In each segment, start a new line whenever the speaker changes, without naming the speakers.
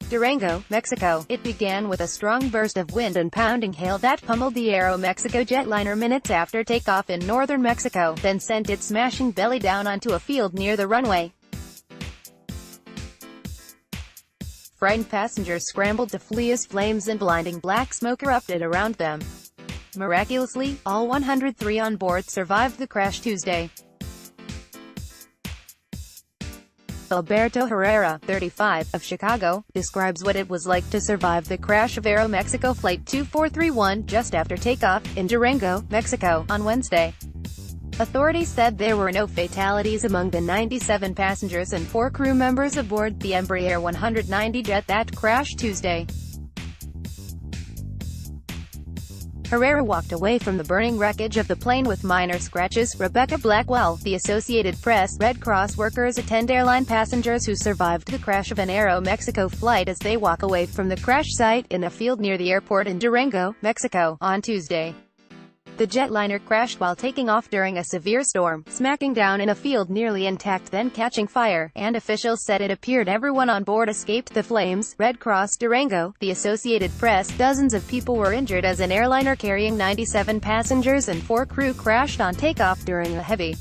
Durango, Mexico. It began with a strong burst of wind and pounding hail that pummeled the Aeromexico jetliner minutes after takeoff in northern Mexico, then sent its smashing belly down onto a field near the runway. Frightened passengers scrambled to flee as flames and blinding black smoke erupted around them. Miraculously, all 103 on board survived the crash Tuesday. Alberto Herrera, 35, of Chicago, describes what it was like to survive the crash of Aeromexico Flight 2431 just after takeoff, in Durango, Mexico, on Wednesday. Authorities said there were no fatalities among the 97 passengers and 4 crew members aboard the Embraer 190 jet that crashed Tuesday. Herrera walked away from the burning wreckage of the plane with minor scratches. Rebecca Blackwell, the Associated Press, Red Cross workers attend airline passengers who survived the crash of an Aeromexico flight as they walk away from the crash site in a field near the airport in Durango, Mexico, on Tuesday. The jetliner crashed while taking off during a severe storm, smacking down in a field nearly intact then catching fire, and officials said it appeared everyone on board escaped the flames. Red Cross Durango, the Associated Press, dozens of people were injured as an airliner carrying 97 passengers and 4 crew crashed on takeoff during a heavy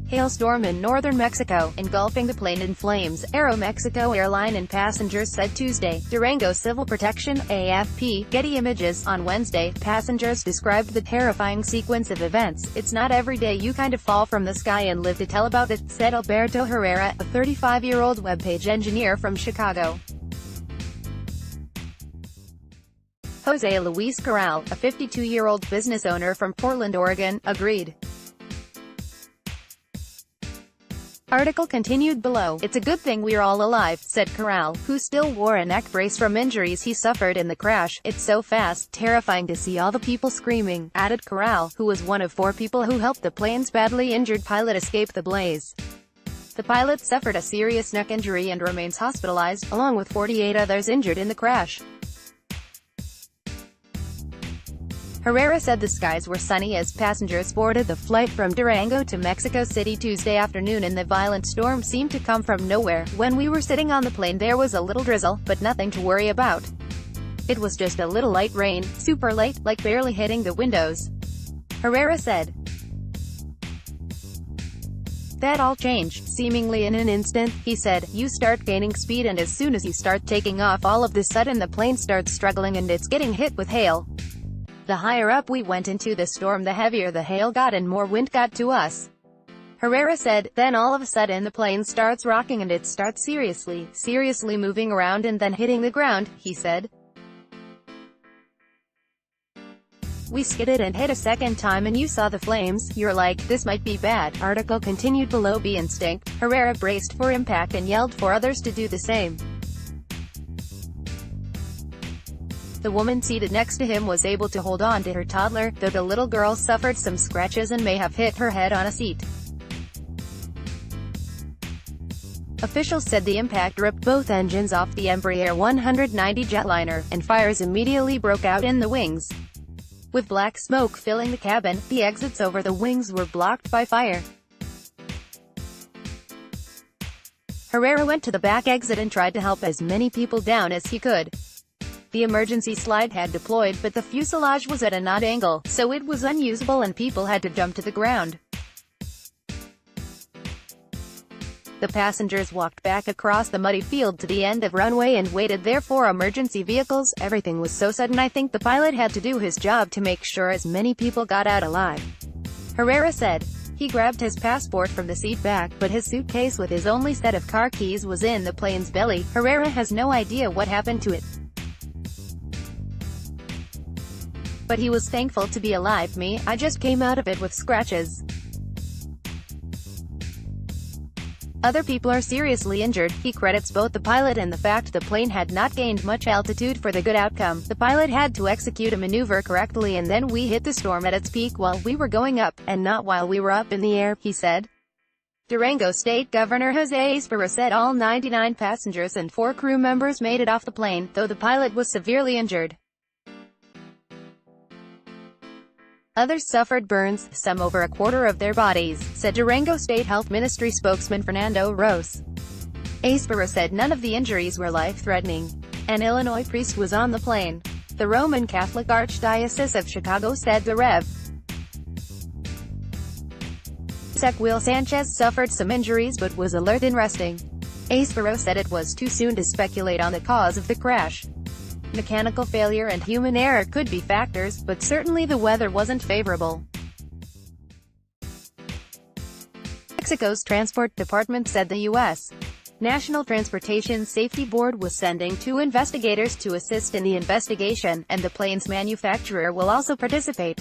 hailstorm in northern Mexico, engulfing the plane in flames, Aeromexico airline and passengers said Tuesday. Durango Civil Protection, AFP, Getty Images. On Wednesday, passengers described the terrifying sequence of events. "It's not every day you kind of fall from the sky and live to tell about it," said Alberto Herrera, a 35-year-old webpage engineer from Chicago. Jose Luis Corral, a 52-year-old business owner from Portland, Oregon, agreed. Article continued below. "It's a good thing we're all alive," said Corral, who still wore a neck brace from injuries he suffered in the crash. "It's so fast, terrifying to see all the people screaming," added Corral, who was one of 4 people who helped the plane's badly injured pilot escape the blaze. The pilot suffered a serious neck injury and remains hospitalized, along with 48 others injured in the crash. Herrera said the skies were sunny as passengers boarded the flight from Durango to Mexico City Tuesday afternoon and the violent storm seemed to come from nowhere. "When we were sitting on the plane there was a little drizzle, but nothing to worry about. It was just a little light rain, super light, like barely hitting the windows," Herrera said. "That all changed, seemingly in an instant," he said. "You start gaining speed and as soon as you start taking off all of the sudden the plane starts struggling and it's getting hit with hail. The higher up we went into the storm the heavier the hail got and more wind got to us," Herrera said. "Then all of a sudden the plane starts rocking and it starts seriously moving around and then hitting the ground," he said. "We skidded and hit a second time and you saw the flames. You're like, this might be bad." Article continued below. "Be instinct." Herrera braced for impact and yelled for others to do the same. The woman seated next to him was able to hold on to her toddler, though the little girl suffered some scratches and may have hit her head on a seat. Officials said the impact ripped both engines off the Embraer 190 jetliner, and fires immediately broke out in the wings. With black smoke filling the cabin, the exits over the wings were blocked by fire. Herrera went to the back exit and tried to help as many people down as he could. The emergency slide had deployed but the fuselage was at an odd angle, so it was unusable and people had to jump to the ground. The passengers walked back across the muddy field to the end of runway and waited there for emergency vehicles. "Everything was so sudden I think the pilot had to do his job to make sure as many people got out alive," Herrera said. He grabbed his passport from the seat back, but his suitcase with his only set of car keys was in the plane's belly. Herrera has no idea what happened to it, but he was thankful to be alive. I just came out of it with scratches. Other people are seriously injured." He credits both the pilot and the fact the plane had not gained much altitude for the good outcome. "The pilot had to execute a maneuver correctly and then we hit the storm at its peak while we were going up, and not while we were up in the air," he said. Durango State Governor Jose Esparra said all 99 passengers and 4 crew members made it off the plane, though the pilot was severely injured. Others suffered burns, some over a quarter of their bodies, said Durango State Health Ministry spokesman Fernando Rose. Esparra said none of the injuries were life-threatening. An Illinois priest was on the plane. The Roman Catholic Archdiocese of Chicago said the Rev. Will Sanchez suffered some injuries but was alert and resting. Aspero said it was too soon to speculate on the cause of the crash. Mechanical failure and human error could be factors, but certainly the weather wasn't favorable. Mexico's Transport Department said the U.S. National Transportation Safety Board was sending 2 investigators to assist in the investigation, and the plane's manufacturer will also participate.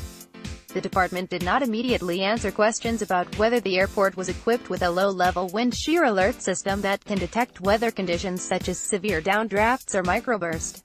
The department did not immediately answer questions about whether the airport was equipped with a low-level wind shear alert system that can detect weather conditions such as severe downdrafts or microburst.